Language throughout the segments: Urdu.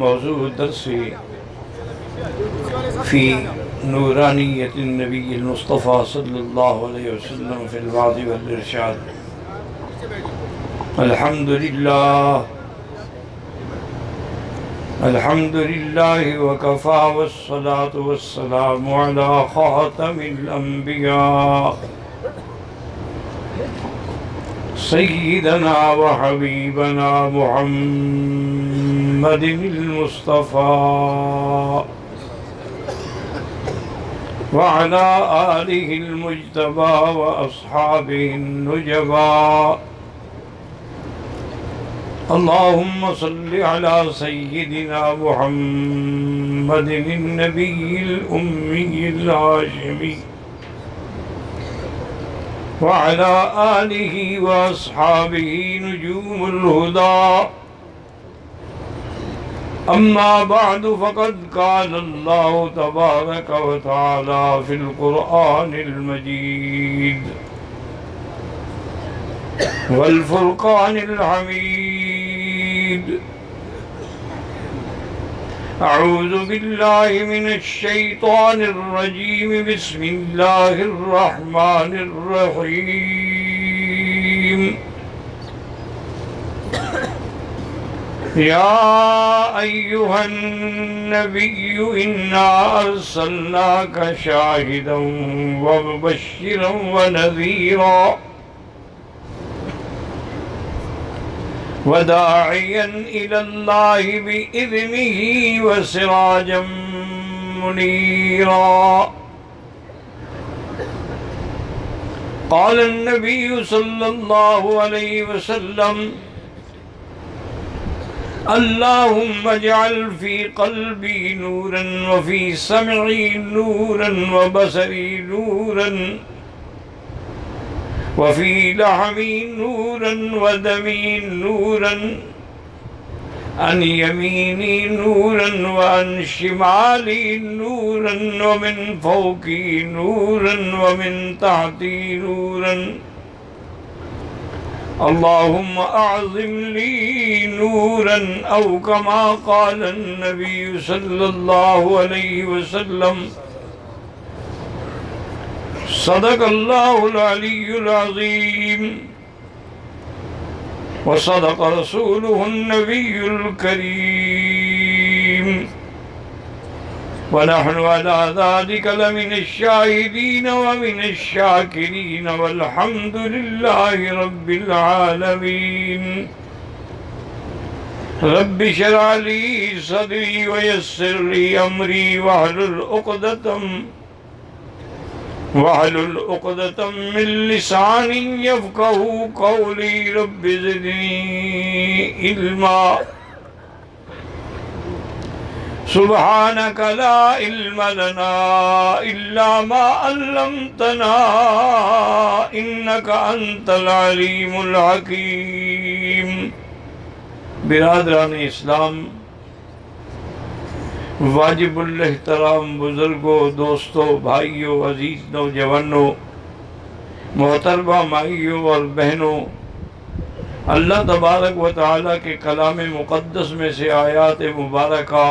موضوع درس في نورانية النبي المصطفى صلى الله عليه وسلم في الوعظ والإرشاد. الحمد لله وكفى، والصلاة والسلام على خاتم الأنبياء سيدنا وحبيبنا محمد المصطفى وعلى آله المجتبى وأصحابه النجبى. اللهم صل على سيدنا محمد النبي الأمي الهاشمي وعلى آله وأصحابه نجوم الهدى. أما بعد، فقد قال الله تبارك وتعالى في القرآن المجيد والفرقان الحميد: أعوذ بالله من الشيطان الرجيم، بسم الله الرحمن الرحيم. يا أيها النبي إنا أرسلناك شاهدا ومبشرا ونذيرا وداعيا إلى الله بإذنه وسراجا منيرا. قال النبي صلى الله عليه وسلم: اللهم اجعل في قلبي نورا، وفي سمعي نورا، وبصري نورا، وفي لحمي نورا، ودمي نورا، عن يميني نورا، وعن شمالي نورا، ومن فوقي نورا، ومن تحتي نورا. اللهم أعظم لي نورا، أو كما قال النبي صلى الله عليه وسلم. صدق الله العلي العظيم، وصدق رسوله النبي الكريم، ونحن على ذلك لمن الشاهدين ومن الشاكرين، والحمد لله رب العالمين. رب اشرح لي صدري ويسر لي أمري، واحلل عقدة من لساني يفقهوا قولي. رب زدني علما. سبحانك لا علم لنا إلا ما علمتنا، إنك أنت العليم الحكيم. برادران اسلام، واجب الاحترام بزرگوں، دوستوں، بھائیوں، عزیز نوجوانوں، محترمہ مائیوں اور بہنوں، اللہ تبارک و تعالیٰ کے کلام مقدس میں سے آیات مبارکہ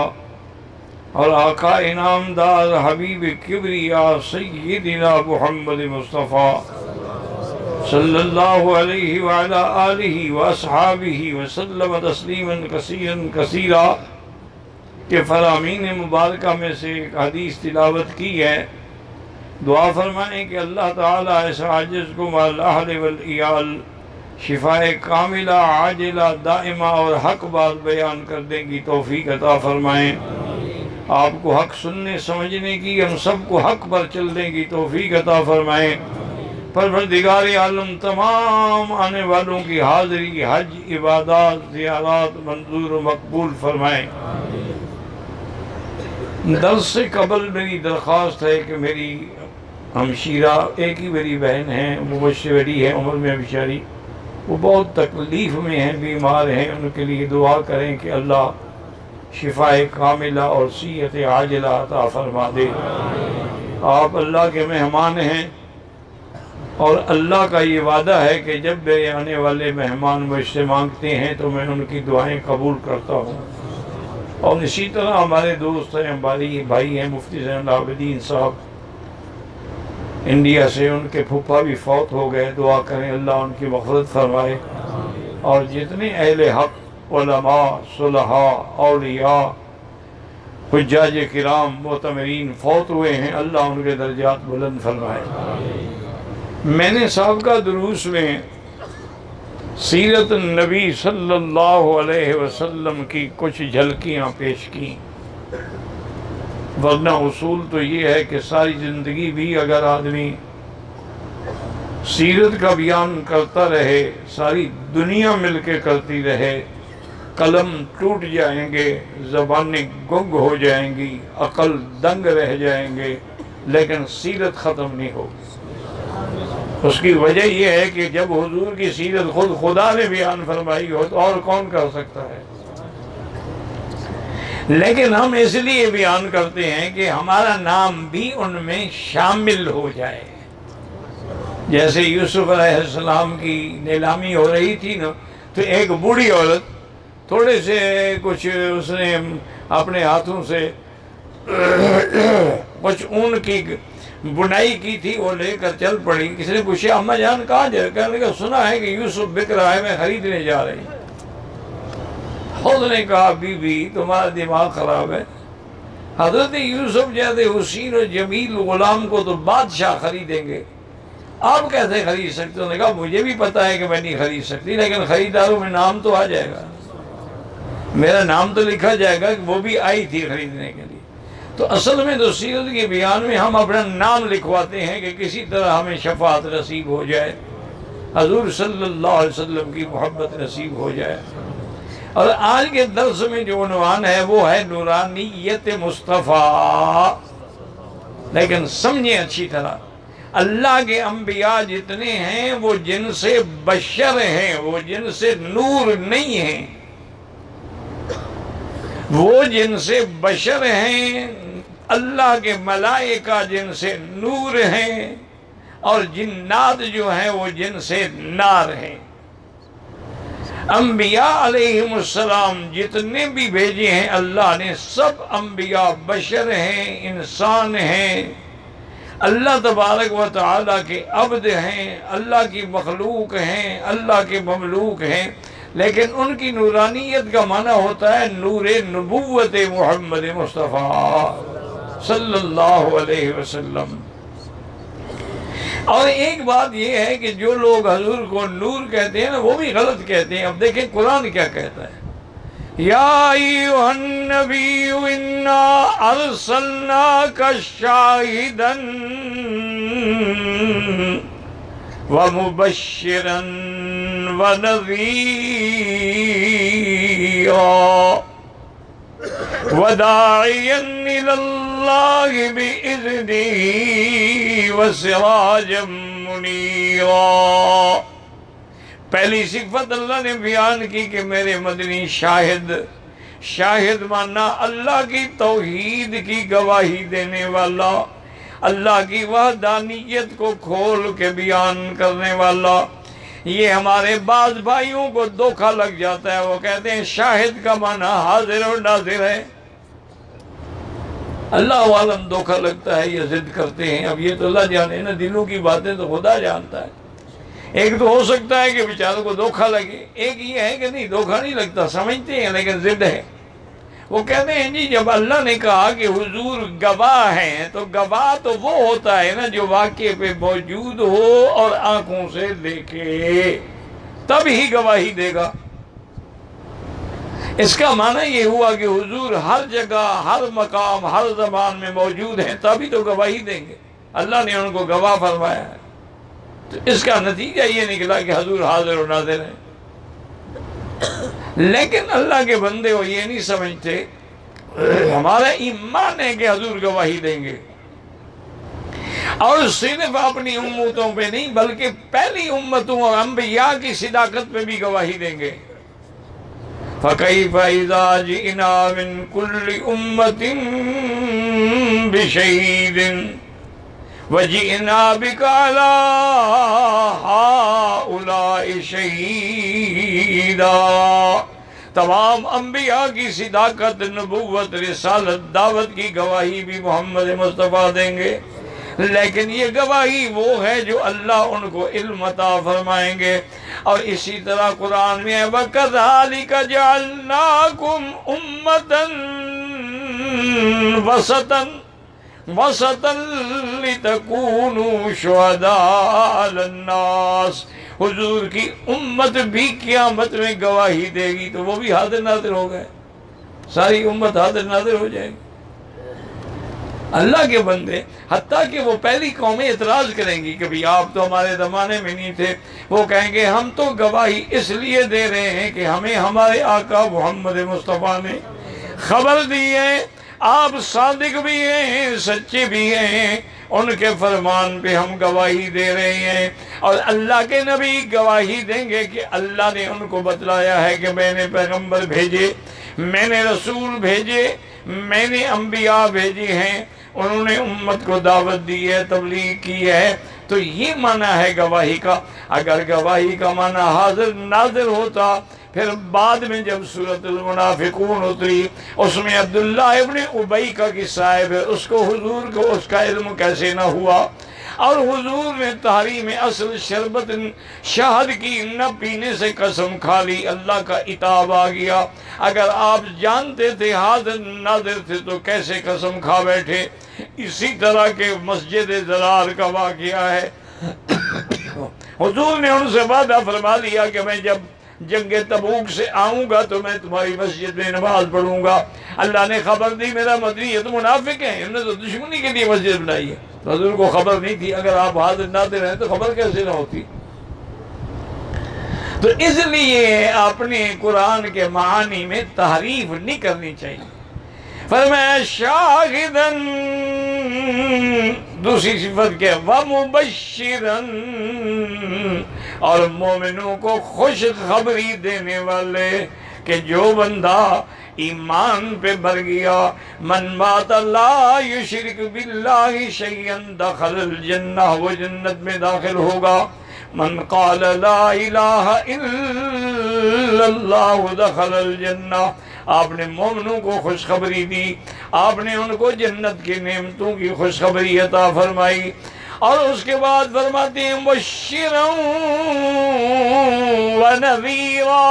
اور آقا انعامدار حبیب کبریا سیدنا محمد مصطفیٰ صلی اللہ علیہ وعلا آلہ واصحابہ وسلم تسلیما کثیرا کثیرا کے فرامین مبارکہ میں سے ایک حدیث تلاوت کی ہے. دعا فرمائیں کہ اللہ تعالیٰ ایسا عاجز کو مع الاہل والعیال شفاء کاملہ عاجلہ دائمہ اور حق بات بیان کرنے کی توفیق عطا فرمائیں. آپ کو حق سننے سمجھنے کی، ہم سب کو حق پر چلنے کی توفیق عطا فرمائیں. پروردگار عالم تمام آنے والوں کی حاضری، حج، عبادات، زیارات منظور و مقبول فرمائیں. درس سے قبل میری درخواست ہے کہ میری ہمشیرہ ایک ہی میری بہن ہیں، وہ مجھ سے بڑی ہے عمر میں بیچاری، وہ بہت تکلیف میں ہیں، بیمار ہیں. ان کے لیے دعا کریں کہ اللہ شفاء کاملہ اور صحت عاجلہ عطا فرما دے. آپ اللہ کے مہمان ہیں، اور اللہ کا یہ وعدہ ہے کہ جب میرے آنے والے مہمان مجھ سے مانگتے ہیں تو میں ان کی دعائیں قبول کرتا ہوں. اور اسی طرح ہمارے دوست ہیں، ہماری بھائی ہیں مفتی زین العابدین صاحب انڈیا سے، ان کے پھپھا بھی فوت ہو گئے، دعا کریں اللہ ان کی مغفرت فرمائے۔ اور جتنے اہل حق، علماء، صلحاء، اولیاء، حجاج کرام، معتمرین فوت ہوئے ہیں، اللہ ان کے درجات بلند فرمائے۔ میں نے سابقہ دروس میں سیرت النبی صلی اللہ علیہ وسلم کی کچھ جھلکیاں پیش کی، ورنہ اصول تو یہ ہے کہ ساری زندگی بھی اگر آدمی سیرت کا بیان کرتا رہے، ساری دنیا مل کے کرتی رہے، قلم ٹوٹ جائیں گے، زبانیں گنگ ہو جائیں گی، عقل دنگ رہ جائیں گے، لیکن سیرت ختم نہیں ہوگی۔ اس کی وجہ یہ ہے کہ جب حضور کی سیرت خود خدا نے بیان فرمائی ہو تو اور کون کر سکتا ہے؟ لیکن ہم اس لیے بیان کرتے ہیں کہ ہمارا نام بھی ان میں شامل ہو جائے۔ جیسے یوسف علیہ السلام کی نیلامی ہو رہی تھی نا، تو ایک بوڑھی عورت تھوڑے سے کچھ اس نے اپنے ہاتھوں سے کچھ اون کی بنائی کی تھی، وہ لے کر چل پڑی۔ کسی نے پوچھا اماں جان کہاں جا رہے؟ کہنے لگا سنا ہے کہ یوسف بک رہا ہے، میں خریدنے جا رہی۔ خود نے کہا بی بی تمہارا دماغ خراب ہے، حضرت یوسف جیسے حسین و جمیل غلام کو تو بادشاہ خریدیں گے، آپ کیسے خرید سکتے؟ انہوں نے کہا مجھے بھی پتا ہے کہ میں نہیں خرید سکتی، لیکن خریداروں میں نام تو آ جائے گا، میرا نام تو لکھا جائے گا کہ وہ بھی آئی تھی خریدنے کے لیے۔ تو اصل میں تو سیرت کے بیان میں ہم اپنا نام لکھواتے ہیں کہ کسی طرح ہمیں شفاعت نصیب ہو جائے، حضور صلی اللہ علیہ وسلم کی محبت نصیب ہو جائے۔ اور آج کے درس میں جو عنوان ہے وہ ہے نورانیت مصطفیٰ۔ لیکن سمجھیں اچھی طرح، اللہ کے انبیاء جتنے ہیں وہ جن سے بشر ہیں، وہ جن سے نور نہیں ہیں، وہ جن سے بشر ہیں۔ اللہ کے ملائکہ جن سے نور ہیں، اور جنات جو ہیں وہ جن سے نار ہیں۔ انبیاء علیہم السلام جتنے بھی بھیجے ہیں اللہ نے، سب انبیاء بشر ہیں، انسان ہیں، اللہ تبارک و تعالیٰ کے عبد ہیں، اللہ کی مخلوق ہیں، اللہ کے مملوک ہیں، لیکن ان کی نورانیت کا معنی ہوتا ہے نور نبوت محمد مصطفیٰ صلی اللہ علیہ وسلم۔ اور ایک بات یہ ہے کہ جو لوگ حضور کو نور کہتے ہیں نا، وہ بھی غلط کہتے ہیں۔ اب دیکھیں قرآن کیا کہتا ہے، یا ایھا النبی انا ارسلناک شاہدا ومبشرا ونذیرا وداعیا الی اللہ بإذنہ وسراجا منیرا۔ پہلی صفت اللہ نے بیان کی کہ میرے مدنی شاہد، شاہد مانا اللہ کی توحید کی گواہی دینے والا، اللہ کی وحدانیت کو کھول کے بیان کرنے والا۔ یہ ہمارے بعض بھائیوں کو دھوکہ لگ جاتا ہے، وہ کہتے ہیں شاہد کا معنی حاضر و ناظر ہے۔ اللہ عالم دھوکہ لگتا ہے یا ضد کرتے ہیں، اب یہ تو اللہ جانے نا، دلوں کی باتیں تو خدا جانتا ہے۔ ایک تو ہو سکتا ہے کہ بیچاروں کو دھوکہ لگے، ایک یہ ہے کہ نہیں دھوکہ نہیں لگتا، سمجھتے ہیں لیکن ضد ہے۔ وہ کہتے ہیں جی جب اللہ نے کہا کہ حضور گواہ ہیں، تو گواہ تو وہ ہوتا ہے نا جو واقعے پہ موجود ہو اور آنکھوں سے دیکھے، تب ہی گواہی دے گا۔ اس کا معنی یہ ہوا کہ حضور ہر جگہ، ہر مقام، ہر زبان میں موجود ہیں، تبھی تو گواہی دیں گے۔ اللہ نے ان کو گواہ فرمایا ہے، تو اس کا نتیجہ یہ نکلا کہ حضور حاضر و ناظر ہیں۔ لیکن اللہ کے بندے وہ یہ نہیں سمجھتے، ہمارا ایمان ہے کہ حضور گواہی دیں گے، اور صرف اپنی امتوں پہ نہیں بلکہ پہلی امتوں اور انبیاء کی صداقت پہ بھی گواہی دیں گے۔ فَكَيْفَ إِذَا جِئْنَا مِن كُلِّ أُمَّةٍ بِشَهِيدٍ وَجِئْنَا بِكَ عَلَىٰ هَٰؤُلَاءِ شَهِيدًا۔ تمام انبیاء کی صداقت، نبوت، رسالت، دعوت کی گواہی بھی محمد مصطفیٰ دیں گے، لیکن یہ گواہی وہ ہے جو اللہ ان کو علم عطا فرمائیں گے۔ اور اسی طرح قرآن میں ہے وَكَذَلِكَ جَعَلْنَاكُمْ أُمَّةً وَسَطًا لِتَكُونُوا شُهَدَاءَ عَلَى النَّاسِ۔ حضور کی امت بھی قیامت میں گواہی دے گی تو وہ بھی حاضر ناظر ہو گئے، ساری امت حاضر ناظر ہو جائے گی۔ اللہ کے بندے، حتیٰ کہ وہ پہلی قومیں اعتراض کریں گی کہ بھی آپ تو ہمارے زمانے میں نہیں تھے، وہ کہیں گے ہم تو گواہی اس لیے دے رہے ہیں کہ ہمیں ہمارے آقا محمد مصطفیٰ نے خبر دی ہے، آپ صادق بھی ہیں، سچے بھی ہیں، ان کے فرمان پہ ہم گواہی دے رہے ہیں۔ اور اللہ کے نبی گواہی دیں گے کہ اللہ نے ان کو بتلایا ہے کہ میں نے پیغمبر بھیجے، میں نے رسول بھیجے، میں نے انبیاء بھیجے ہیں، انہوں نے امت کو دعوت دی ہے، تبلیغ کی ہے۔ تو یہ معنی ہے گواہی کا۔ اگر گواہی کا معنی حاضر ناظر ہوتا، پھر بعد میں جب سورۃ المنافقون اتری، اس میں عبداللہ ابن ابی کا قصہ ہے، اس کو حضور کو اس کا علم کیسے نہ ہوا، اور حضور نے تحریم اصل شربت شہد کی نہ پینے سے قسم کھا لی، اللہ کا عتاب آ گیا۔ اگر آپ جانتے تھے، حاضر ناظر تھے، تو کیسے قسم کھا بیٹھے؟ اسی طرح کے مسجد زرار کا واقعہ ہے۔ حضور نے ان سے وعدہ فرما لیا کہ میں جب جنگ تبوک سے آؤں گا تو میں تمہاری مسجد میں نماز پڑھوں گا۔ اللہ نے خبر دی میرا مدنی یہ تو منافق ہیں، انہوں نے تو دشمنی کے لیے مسجد بنائی ہے۔ حضور کو خبر نہیں تھی، اگر آپ حاضر ناظر ہیں تو خبر کیسے نہ ہوتی؟ تو اس لیے اپنے قرآن کے معانی میں تحریف نہیں کرنی چاہیے۔ فرمایا شاہدن، دوسری صفت کیا؟ ومبشرن، اور مومنوں کو خوش خبری دینے والے کہ جو بندہ ایمان پہ بھر گیا، من مات لا یشرک باللہ شیئا دخل الجنہ، وہ جنت میں داخل ہوگا۔ من قال لا الہ الا اللہ دخل الجنہ، آپ نے مومنوں کو خوشخبری دی، آپ نے ان کو جنت کی نعمتوں کی خوشخبری عطا فرمائی۔ اور اس کے بعد فرماتے ہیں مبشرا ونذیرا،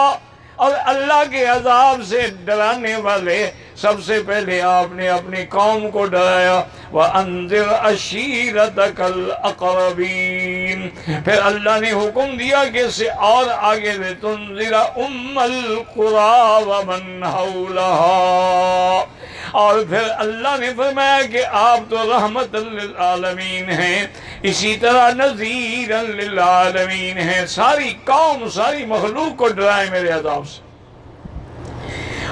اور اللہ کے عذاب سے ڈرانے والے۔ سب سے پہلے آپ نے اپنی قوم کو ڈرایا، وَأَنذِرْ عَشِيرَتَكَ الْأَقْرَبِينَ، پھر اللہ نے حکم دیا کہ اسے اور آگے لِتُنذِرَ أُمَّ الْقُرَىٰ وَمَنْ حَوْلَهَا، اور پھر اللہ نے فرمایا کہ آپ تو رحمت للعالمین ہیں، اسی طرح نذیرا للعالمین ہیں، ساری قوم، ساری مخلوق کو ڈرائیں میرے عذاب سے۔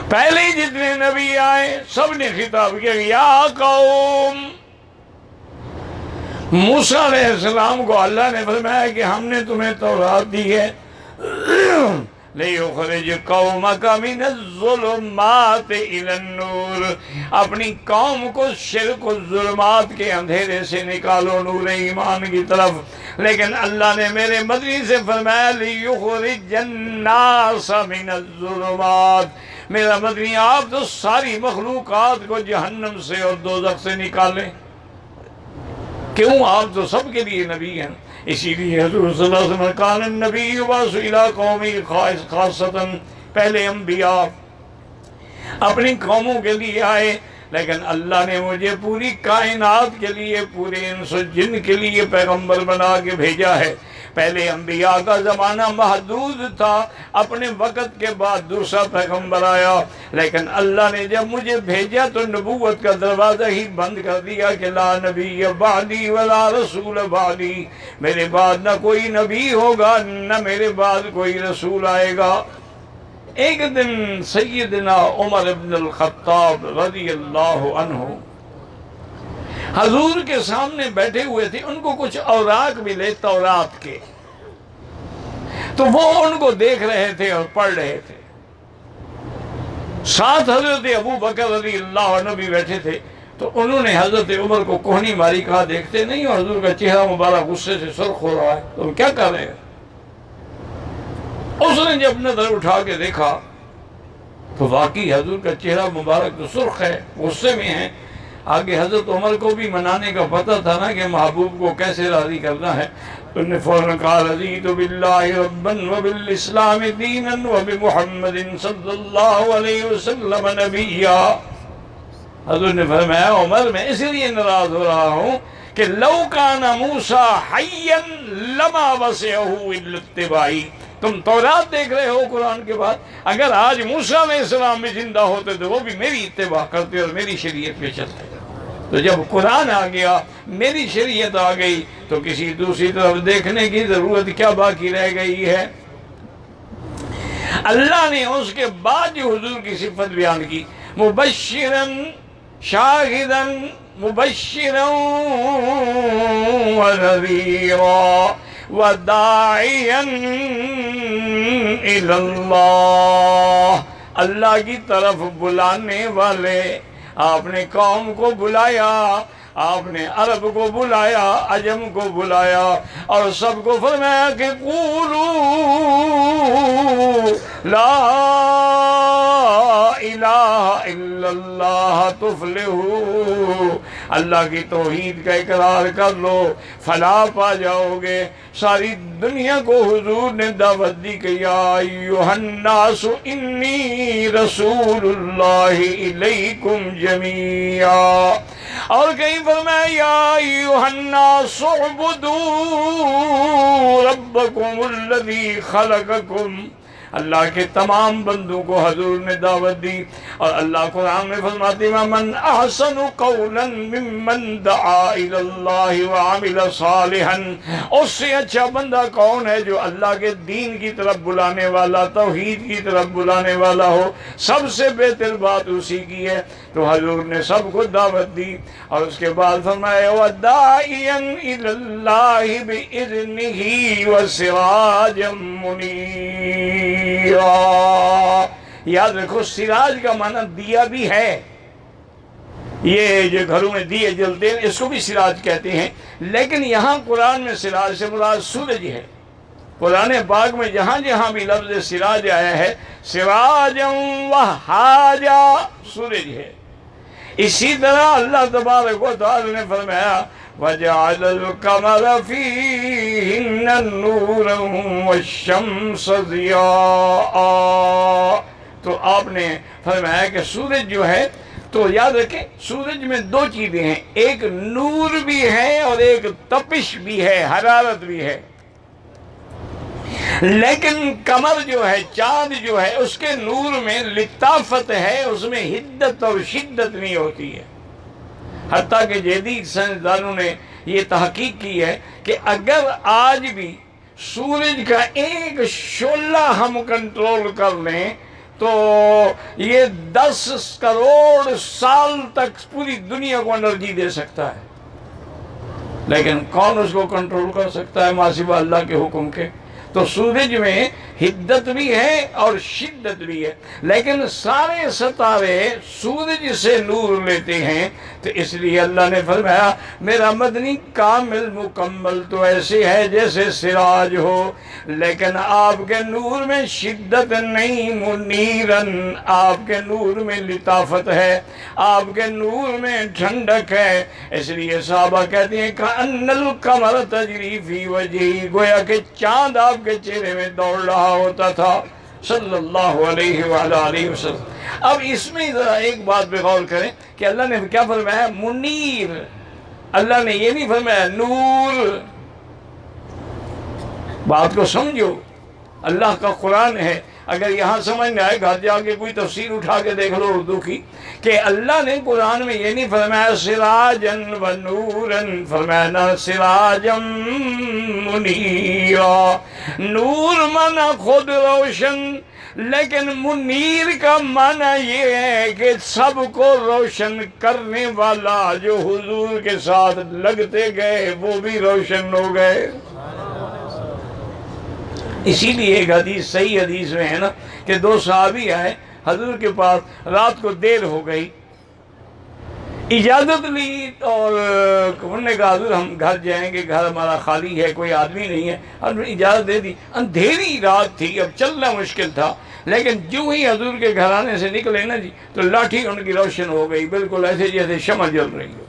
پہلے جتنے نبی آئے سب نے خطاب کیا یا قوم۔ موسیٰ علیہ السلام کو اللہ نے فرمایا کہ ہم نے تمہیں تورات دی ہے، لِيُخْرِجْ قَوْمَكَ مِنَ الظُّلُمَاتِ إِلَى النُّورِ، اپنی قوم کو شرک و ظلمات کے اندھیرے سے نکالو نور ایمان کی طرف۔ لیکن اللہ نے میرے مدنی سے فرمایا لِيُخْرِجَ النَّاسَ مِنَ الظُّلُمَاتِ، میرا مدنی آپ تو ساری مخلوقات کو جہنم سے اور دوزخ سے نکالیں۔ کیوں؟ آپ تو سب کے لیے نبی ہیں۔ اسی لیے حضور صلی اللہ علیہ وسلم کان النبی یبعث الی قومی خاصۃً، پہلے انبیاء اپنی قوموں کے لیے آئے، لیکن اللہ نے مجھے پوری کائنات کے لیے، پورے انس و جن کے لیے پیغمبر بنا کے بھیجا ہے۔ پہلے انبیاء کا زمانہ محدود تھا، اپنے وقت کے بعد دوسرا پیغمبر آیا، لیکن اللہ نے جب مجھے بھیجا تو نبوت کا دروازہ ہی بند کر دیا کہ لا نبی بعدی ولا رسول بعدی، میرے بعد نہ کوئی نبی ہوگا نہ میرے بعد کوئی رسول آئے گا۔ ایک دن سیدنا عمر بن الخطاب رضی اللہ عنہ حضور کے سامنے بیٹھے ہوئے تھے، ان کو کچھ اوراق ملے تورات کے، تو وہ ان کو دیکھ رہے تھے اور پڑھ رہے تھے۔ ساتھ حضرت ابو بکر رضی اللہ عنہ بھی بیٹھے تھے، تو انہوں نے حضرت عمر کو کوہنی ماری، کہا دیکھتے نہیں ہو حضور کا چہرہ مبارک غصے سے سرخ ہو رہا ہے، تم کیا کر رہے ہیں؟ اس نے جب نظر اٹھا کے دیکھا تو واقعی حضور کا چہرہ مبارک تو سرخ ہے، غصے میں ہیں۔ آگے حضرت عمر کو بھی منانے کا پتہ تھا نا کہ محبوب کو کیسے راضی کرنا ہے، تو انہوں نے فوراً کہا رضیت باللہ ربا وبالاسلام دینا وبمحمد صلی اللہ علیہ وسلم نبیا۔ حضور نے فرمایا عمر میں اس لیے ناراض ہو رہا ہوں کہ لو کان موسیٰ حیا لما وسعہ الا اتباعی۔ تم تورات دیکھ رہے ہو قرآن کے بعد، اگر آج موسیٰ علیہ السلام بھی زندہ ہوتے تو وہ بھی میری اتباع کرتے اور میری شریعت پہ چلتے۔ تو جب قرآن آ گیا، میری شریعت آ گئی، تو کسی دوسری طرف دیکھنے کی ضرورت کیا باقی رہ گئی ہے؟ اللہ نے اس کے بعد جو حضور کی صفت بیان کی، مبشراً شاہداً مبشراً ونذیراً وداعیاً الی اللہ، اللہ کی طرف بلانے والے۔ آپ نے قوم کو بلایا، آپ نے عرب کو بلایا، عجم کو بلایا، اور سب کو فرمایا کہ قولوا لا الہ الا اللہ تفلحوا، اللہ کی توحید کا اقرار کر لو، فلاح پا جاؤ گے۔ ساری دنیا کو حضور نے دعوت دی کہ یا ایھا الناس انی رسول اللہ الیکم جمیعا، اور کہیں فرمایا یا ایھا الناس اعبدوا ربکم الذی خلقکم، اللہ کے تمام بندوں کو حضور نے دعوت دی۔ اور اللہ قرآن میں فرماتے ہیں من احسن قولا ممن دعا الی اللہ وعمل صالحا، اس سے اچھا بندہ کون ہے جو اللہ کے دین کی طرف بلانے والا، توحید کی طرف بلانے والا ہو؟ سب سے بہتر بات اسی کی ہے۔ تو حضور نے سب کو دعوت دی، اور اس کے بعد فرمایا وَدَاعِيًا إِلَى اللَّهِ بِإِذْنِهِ وَسِرَاجًا مُنِيرًا۔ یاد رکھو سراج کا معنی دیا بھی ہے، یہ جو گھروں میں دیے جلتے ہیں اس کو بھی سراج کہتے ہیں، لیکن یہاں قرآن میں سراج سے مراد سورج ہے۔ قرآن پاک میں جہاں جہاں بھی لفظ سراج آیا ہے، سراجا وہاجا سورج ہے۔ اسی طرح اللہ تبارک و تعالی نے فرمایا وَجَعَلَ الْقَمَرَ فِيهِنَّ نُورًا وَالشَّمْسَ ضِيَاءً، تو آپ نے فرمایا کہ سورج جو ہے، تو یاد رکھیں سورج میں دو چیزیں ہیں، ایک نور بھی ہے اور ایک تپش بھی ہے، حرارت بھی ہے۔ لیکن قمر جو ہے، چاند جو ہے، اس کے نور میں لطافت ہے، اس میں حدت اور شدت نہیں ہوتی ہے۔ حتیٰ کہ جدید سائنسدانوں نے یہ تحقیق کی ہے کہ اگر آج بھی سورج کا ایک شعلہ ہم کنٹرول کر لیں تو یہ 10 کروڑ سال تک پوری دنیا کو انرجی دے سکتا ہے، لیکن کون اس کو کنٹرول کر سکتا ہے ماں سوا اللہ کے حکم کے؟ تو سورج میں حدت بھی ہے اور شدت بھی ہے، لیکن سارے ستارے سورج سے نور لیتے ہیں، تو اس لیے اللہ نے فرمایا میرا مدنی کامل مکمل تو ایسے ہے جیسے سراج ہو، لیکن آپ کے نور میں شدت نہیں، منیرن، آپ کے نور میں لطافت ہے، آپ کے نور میں ٹھنڈک ہے۔ اس لیے صحابہ کہتے ہیں کأن القمر تجری فی وجہی، گویا کہ چاند آپ کے چہرے میں دوڑ رہا ہوتا تھا صلی اللہ علیہ وآلہ وسلم۔ اب اس میں ذرا ایک بات پہ غور کریں کہ اللہ نے کیا فرمایا؟ منیر، اللہ نے یہ نہیں فرمایا نور۔ بات کو سمجھو، اللہ کا قرآن ہے، اگر یہاں سمجھ میں آئے گھر جا کے کوئی تفسیر اٹھا کے دیکھ لو اردو کی، کہ اللہ نے قرآن میں یہ نہیں فرمایا سراجن و نورن، فرمایا نہ سراجم منیرا۔ نور مانا خود روشن، لیکن منیر کا معنی یہ ہے کہ سب کو روشن کرنے والا، جو حضور کے ساتھ لگتے گئے وہ بھی روشن ہو گئے۔ اسی لیے ایک حدیث، صحیح حدیث میں ہے نا کہ 2 صحابی آئے حضور کے پاس، رات کو دیر ہو گئی، اجازت لی اور انہوں نے کہا حضور ہم گھر جائیں گے، گھر ہمارا خالی ہے، کوئی آدمی نہیں ہے، اور اجازت دے دی۔ اندھیری رات تھی، اب چلنا مشکل تھا، لیکن جو ہی حضور کے گھرانے سے نکلے نا جی تو لاٹھی ان کی روشن ہو گئی، بالکل ایسے جیسے شمع جل رہی ہو،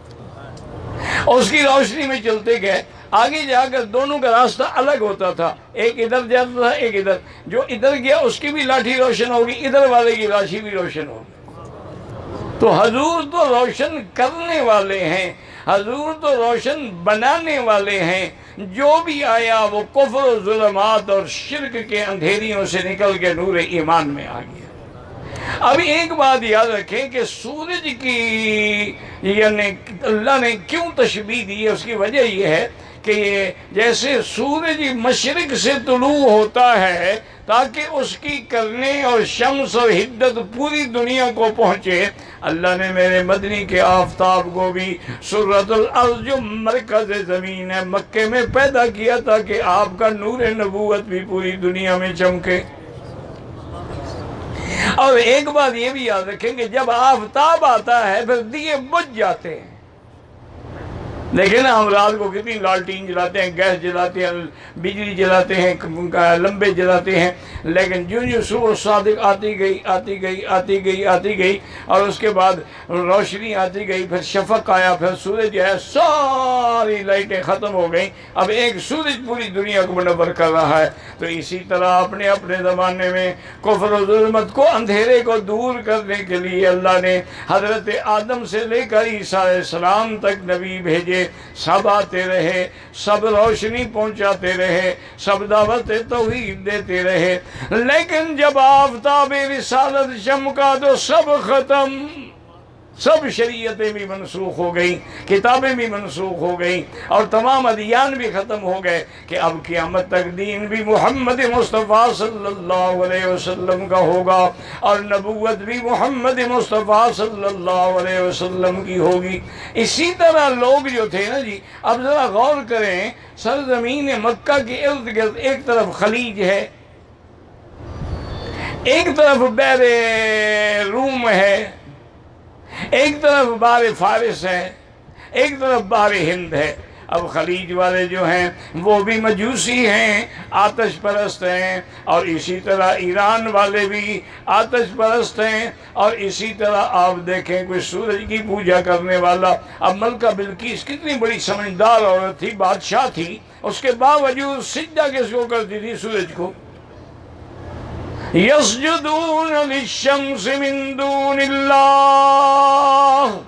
اور اس کی روشنی میں چلتے گئے۔ آگے جا کر دونوں کا راستہ الگ ہوتا تھا، ایک ادھر جاتا تھا ایک ادھر، جو ادھر گیا اس کی بھی لاٹھی روشن ہوگی، ادھر والے کی لاٹھی بھی روشن ہوگی۔ تو حضور تو روشن کرنے والے ہیں، حضور تو روشن بنانے والے ہیں۔ جو بھی آیا وہ کفر و ظلمات اور شرک کے اندھیریوں سے نکل کے نور ایمان میں آ گیا۔ اب ایک بات یاد رکھیں کہ سورج کی یعنی اللہ نے کیوں تشبیہ دی ہے، اس کی وجہ یہ ہے کہ جیسے سورج مشرق سے طلوع ہوتا ہے تاکہ اس کی کرنے اور شمس اور حدت پوری دنیا کو پہنچے، اللہ نے میرے مدنی کے آفتاب کو بھی سرۃ الارض جو مرکز زمین ہے مکے میں پیدا کیا تاکہ آپ کا نور نبوت بھی پوری دنیا میں چمکے۔ اور ایک بات یہ بھی یاد رکھیں کہ جب آفتاب آتا ہے پھر دیے بجھ جاتے ہیں۔ دیکھیں نا ہم رات کو کتنی لالٹین جلاتے ہیں، گیس جلاتے ہیں، بجلی جلاتے ہیں، لمبے جلاتے ہیں، لیکن جو صبح صادق آتی گئی اور اس کے بعد روشنی آتی گئی، پھر شفق آیا، پھر سورج آیا، ساری لائٹیں ختم ہو گئیں، اب ایک سورج پوری دنیا کو منور کر رہا ہے۔ تو اسی طرح اپنے زمانے میں کفر و ظلمت کو، اندھیرے کو دور کرنے کے لیے اللہ نے حضرت آدم سے لے کر عیسیٰ علیہ السلام تک نبی بھیجے، سب آتے رہے، سب روشنی پہنچاتے رہے، سب دعوت توحید دیتے رہے، لیکن جب آفتاب رسالت چمکا تو سب ختم، سب شریعتیں بھی منسوخ ہو گئیں، کتابیں بھی منسوخ ہو گئیں، اور تمام ادیان بھی ختم ہو گئے کہ اب قیامت تک دین بھی محمد مصطفیٰ صلی اللہ علیہ وسلم کا ہوگا، اور نبوت بھی محمد مصطفیٰ صلی اللہ علیہ وسلم کی ہوگی۔ اسی طرح لوگ جو تھے نا جی، اب ذرا غور کریں، سرزمین مکہ کے ارد گرد ایک طرف خلیج ہے، ایک طرف بحر روم ہے، ایک طرف بحر فارس ہے، ایک طرف بحر ہند ہے۔ اب خلیج والے جو ہیں وہ بھی مجوسی ہیں، آتش پرست ہیں، اور اسی طرح ایران والے بھی آتش پرست ہیں، اور اسی طرح آپ دیکھیں کوئی سورج کی پوجا کرنے والا۔ اب ملکہ بلقیس کتنی بڑی سمجھدار عورت تھی، بادشاہ تھی، اس کے باوجود سجدہ کس کو کرتی تھی؟ سورج کو۔ یسجدون للشمس من دون اللہ،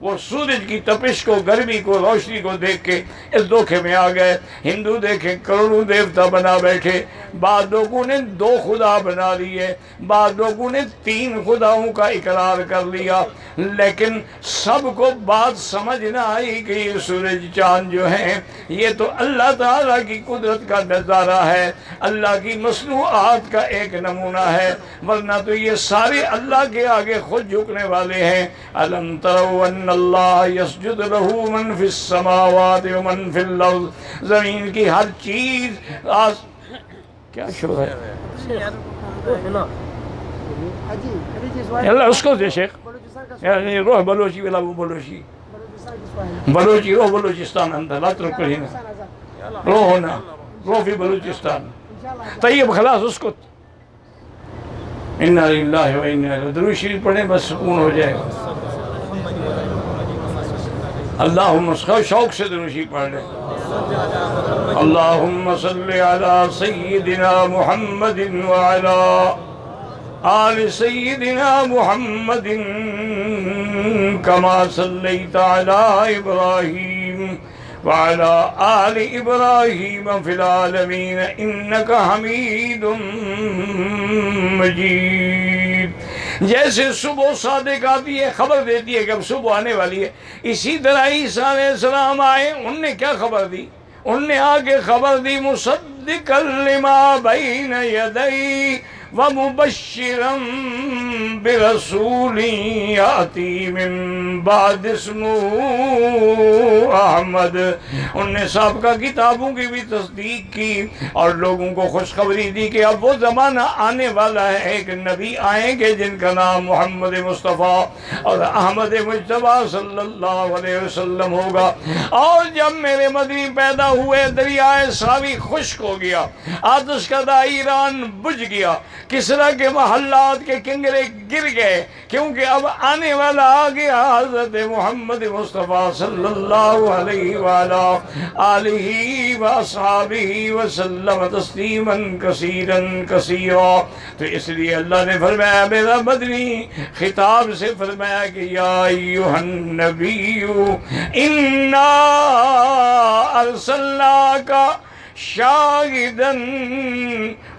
وہ سورج کی تپش کو، گرمی کو، روشنی کو دیکھ کے اس دھوکے میں آ گئے۔ ہندو دیکھیں کروڑوں دیوتا بنا بیٹھے، بعض لوگوں نے 2 خدا بنا لیے، بعض لوگوں نے 3 خداؤں کا اقرار کر لیا، لیکن سب کو بات سمجھ نہ آئی کہ یہ سورج چاند جو ہیں یہ تو اللہ تعالیٰ کی قدرت کا نظارہ ہے، اللہ کی مصنوعات کا ایک نمونہ ہے، ورنہ تو یہ سارے اللہ کے آگے خود جھکنے والے ہیں۔ الم تروا ان اللہ یسجد لہ من فی السماوات ومن فی الارض، زمین کی ہر چیز کیا شور ہے اللہ اس کو دے شیخ، روح بلوچی ولا وہ بلوچی بلوچی روح بلوچستان اندر لا ترک هنا روح هنا روح في بلوچستان۔ طيب خلاص اسكت، انا للہ و انا الیہ، درود شریف پڑھیں بس سکون ہو جائے گا۔ اللہم شوق سے درود شریف پڑھ لیں۔ اللہم صلی علی سیدنا محمد وعلی آل سیدنا محمد کما صلیت علی ابراہیم وعلى آل ابراہیم فی العالمین انک حمید مجید۔ جیسے صبح صادق آتی ہے، خبر دیتی ہے کہ اب صبح آنے والی ہے، اسی طرح عیسیٰ علیہ السلام آئے، ان نے کیا خبر دی؟ ان نے آ کے خبر دی مصدقا لما بین یدی ومبشرا برسول یاتی من بعد اسمہ احمد۔ ان نے سابقہ کتابوں کی بھی تصدیق کی اور لوگوں کو خوشخبری دی کہ اب وہ زمانہ آنے والا ہے، ایک نبی آئیں گے جن کا نام محمد مصطفیٰ اور احمد مجتبیٰ صلی اللہ علیہ وسلم ہوگا۔ اور جب میرے مدنی پیدا ہوئے، دریائے ساوی خشک ہو گیا، آتش کا ایران بجھ گیا، کسرا کے محلات کے کنگرے گر گئے، کیونکہ اب آنے والا آ گیا حضرت محمد مصطفیٰ صلی اللہ علیہ وآلہ آلہ وآصحابہ وسلم تسلیما کثیرا کثیرا۔ تو اس لیے اللہ نے فرمایا میرا مدنی خطاب سے فرمایا کہ یا ایھا النبی انا ارسلناک شاہدا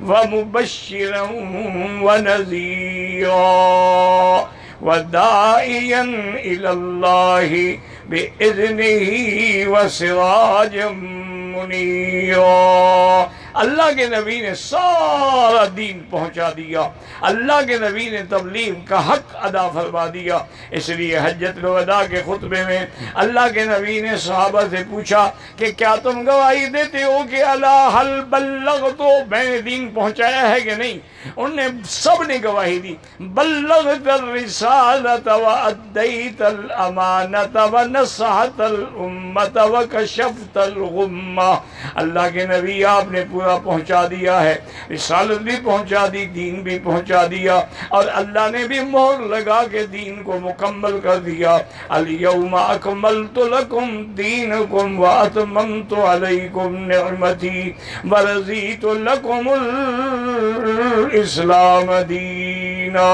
ومبشرا ونذیرا وداعیا الی اللہ بإذنہ وسراجا منیرا۔ اللہ کے نبی نے سارا دین پہنچا دیا، اللہ کے نبی نے تبلیغ کا حق ادا فرما دیا۔ اس لیے حجۃ الوداع کے خطبے میں اللہ کے نبی نے صحابہ سے پوچھا کہ کیا تم گواہی دیتے ہو کہ الا هل بلغت، میں نے دین پہنچایا ہے کہ نہیں؟ انہوں نے سب نے گواہی دی، بلغت الرسالۃ وادیت الامانۃ ونصحت الامۃ وکشفت الغمہ۔ اللہ کے نبی آپ نے پورا پہنچا دیا ہے، رسالت بھی پہنچا دی، دین بھی پہنچا دیا، اور اللہ نے بھی مہر لگا کے دین کو مکمل کر دیا۔ الیوم اکملت لکم دینکم واتممت علیکم نعمتی ورضیت لکم الاسلام دینا۔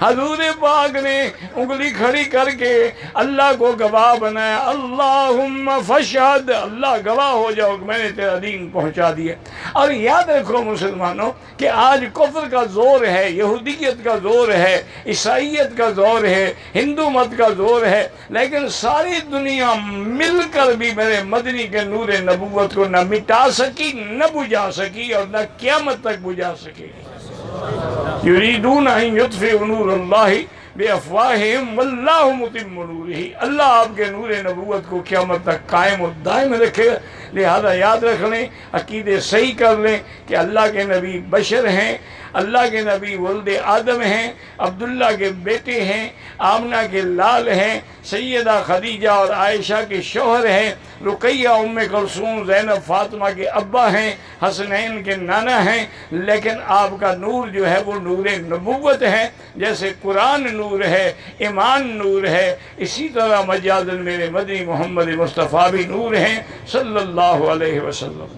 حضور پاک نے انگلی کھڑی کر کے اللہ کو گواہ بنایا، اللہم فاشہد، اللہ گواہ ہو جاؤ کہ میں نے تیرا دین پہنچا دیا۔ اور یاد رکھو مسلمانوں کہ آج کفر کا زور ہے، یہودیت کا زور ہے، عیسائیت کا زور ہے، ہندو مت کا زور ہے، لیکن ساری دنیا مل کر بھی میرے مدنی کے نور نبوت کو نہ مٹا سکی، نہ بجھا سکی، اور نہ قیامت تک بجھا سکے گی۔ یریدون ان یطفئوا نور اللہ بافواہہم واللہ متم نورہ، اللہ آپ کے نور نبوت کو قیامت تک قائم و دائم رکھے گا۔ لہذا یاد رکھ لیں، عقیدے صحیح کر لیں کہ اللہ کے نبی بشر ہیں، اللہ کے نبی ولد آدم ہیں، عبداللہ کے بیٹے ہیں، آمنہ کے لال ہیں، سیدہ خدیجہ اور عائشہ کے شوہر ہیں، رقیہ ام کلثوم زینب فاطمہ کے ابا ہیں، حسنین کے نانا ہیں، لیکن آپ کا نور جو ہے وہ نور نبوت ہے۔ جیسے قرآن نور ہے، ایمان نور ہے، اسی طرح مجازاً میرے مدنی محمد مصطفیٰ بھی نور ہیں صلی اللہ علیہ وسلم۔